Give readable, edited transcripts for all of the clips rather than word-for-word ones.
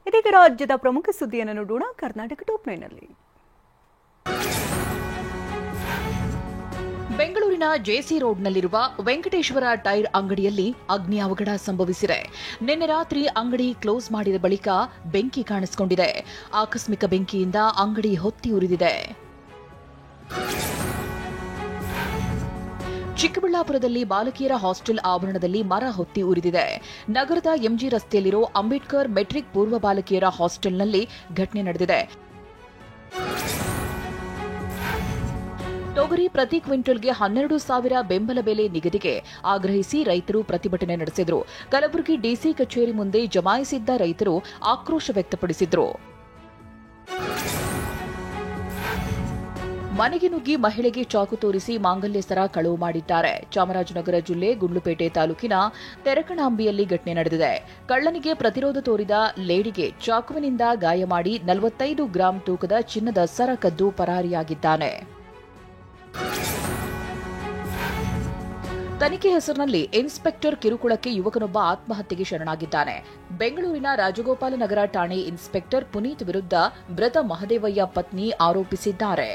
ಇದೀಗ ರಾಜ್ಯದ ಪ್ರಮುಖ ಸುದ್ದಿಯನ್ನು ನೋಡೋಣ ಕರ್ನಾಟಕ ಟಾಪ್ 9 ನಲ್ಲಿ. ಬೆಂಗಳೂರಿನ ಜೆಸಿ ರೋಡ್ನಲ್ಲಿರುವ ವೆಂಕಟೇಶ್ವರ ಟೈರ್ ಅಂಗಡಿಯಲ್ಲಿ ಅಗ್ನಿ ಅವಘಡ ಸಂಭವಿಸಿದೆ. ನಿನ್ನೆ ರಾತ್ರಿ ಅಂಗಡಿ ಕ್ಲೋಸ್ ಮಾಡಿದ ಬಳಿಕ ಬೆಂಕಿ ಕಾಣಿಸಿಕೊಂಡಿದೆ. ಆಕಸ್ಮಿಕ ಬೆಂಕಿಯಿಂದ ಅಂಗಡಿ ಹೊತ್ತಿ ಉರಿದಿದೆ. ಚಿಕ್ಕಬಳ್ಳಾಪುರದಲ್ಲಿ ಬಾಲಕಿಯರ ಹಾಸ್ಟೆಲ್ ಆವರಣದಲ್ಲಿ ಮರ ಹೊತ್ತಿ ಉರಿದಿದೆ. ನಗರದ ಎಂಜಿ ರಸ್ತೆಯಲ್ಲಿರೋ ಅಂಬೇಡ್ಕರ್ ಮೆಟ್ರಿಕ್ ಪೂರ್ವ ಬಾಲಕಿಯರ ಹಾಸ್ಟೆಲ್ನಲ್ಲಿ ಘಟನೆ ನಡೆದಿದೆ. ತೊಗರಿ ಪ್ರತಿ ಕ್ವಿಂಟಲ್ಗೆ 12,000 ಬೆಂಬಲ ಬೆಲೆ ನಿಗದಿಗೆ ಆಗ್ರಹಿಸಿ ರೈತರು ಪ್ರತಿಭಟನೆ ನಡೆಸಿದರು. ಕಲಬುರಗಿ ಡಿಸಿ ಕಚೇರಿ ಮುಂದೆ ಜಮಾಯಿಸಿದ್ದ ರೈತರು ಆಕ್ರೋಶ ವ್ಯಕ್ತಪಡಿಸಿದರು. ಮನೆಗೆ ನುಗ್ಗಿ ಮಹಿಳೆಗೆ ಚಾಕು ತೋರಿಸಿ ಮಾಂಗಲ್ಯ ಸರ ಕಳವು ಮಾಡಿದ್ದಾರೆ. ಚಾಮರಾಜನಗರ ಜಿಲ್ಲೆ ಗುಂಡ್ಲುಪೇಟೆ ತಾಲೂಕಿನ ತೆರಕಣಾಂಬಿಯಲ್ಲಿ ಘಟನೆ ನಡೆದಿದೆ. ಕಳ್ಳನಿಗೆ ಪ್ರತಿರೋಧ ತೋರಿದ ಲೇಡಿಗೆ ಚಾಕುವಿನಿಂದ ಗಾಯ ಮಾಡಿ 45 ಗ್ರಾಂ ತೂಕದ ಚಿನ್ನದ ಸರ ಕದ್ದು ಪರಾರಿಯಾಗಿದ್ದಾನೆ. ತನಿಖೆ ಹೆಸರಿನಲ್ಲಿ ಇನ್ಸ್ಪೆಕ್ಟರ್ ಕಿರುಕುಳಕ್ಕೆ ಯುವಕನೊಬ್ಬ ಆತ್ಮಹತ್ಯೆಗೆ ಶರಣಾಗಿದ್ದಾನೆ. ಬೆಂಗಳೂರಿನ ರಾಜಗೋಪಾಲ ನಗರ ಠಾಣೆ ಇನ್ಸ್ಪೆಕ್ಟರ್ ಪುನೀತ್ ವಿರುದ್ಧ ಮೃತ ಮಹದೇವಯ್ಯ ಪತ್ನಿ ಆರೋಪಿಸಿದ್ದಾರೆ.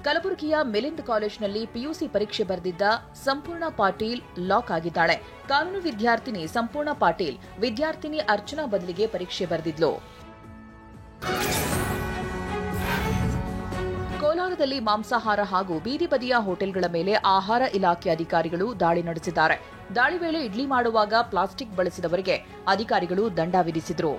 ಕಲಬುರಗಿಯ ಮಿಲಿಂದ್ ಕಾಲೇಜಿನಲ್ಲಿ ಪಿಯುಸಿ ಪರೀಕ್ಷೆ ಬರೆದಿದ್ದ ಸಂಪೂರ್ಣ ಪಾಟೀಲ್ ಲಾಕ್ ಆಗಿದ್ದಾಳೆ. ಕಾನೂನು ವಿದ್ಯಾರ್ಥಿನಿ ಸಂಪೂರ್ಣ ಪಾಟೀಲ್ ವಿದ್ಯಾರ್ಥಿನಿ ಅರ್ಚನಾ ಬದಲಿಗೆ ಪರೀಕ್ಷೆ ಬರೆದಿದ್ಲು. ಕೋಲಾರದಲ್ಲಿ ಮಾಂಸಾಹಾರ ಹಾಗೂ ಬೀದಿ ಬದಿಯ ಹೋಟೆಲ್ಗಳ ಮೇಲೆ ಆಹಾರ ಇಲಾಖೆ ಅಧಿಕಾರಿಗಳು ದಾಳಿ ನಡೆಸಿದ್ದಾರೆ. ದಾಳಿ ವೇಳೆ ಇಡ್ಲಿ ಮಾಡುವಾಗ ಪ್ಲಾಸ್ಟಿಕ್ ಬಳಸಿದವರಿಗೆ ಅಧಿಕಾರಿಗಳು ದಂಡ ವಿಧಿಸಿದರು.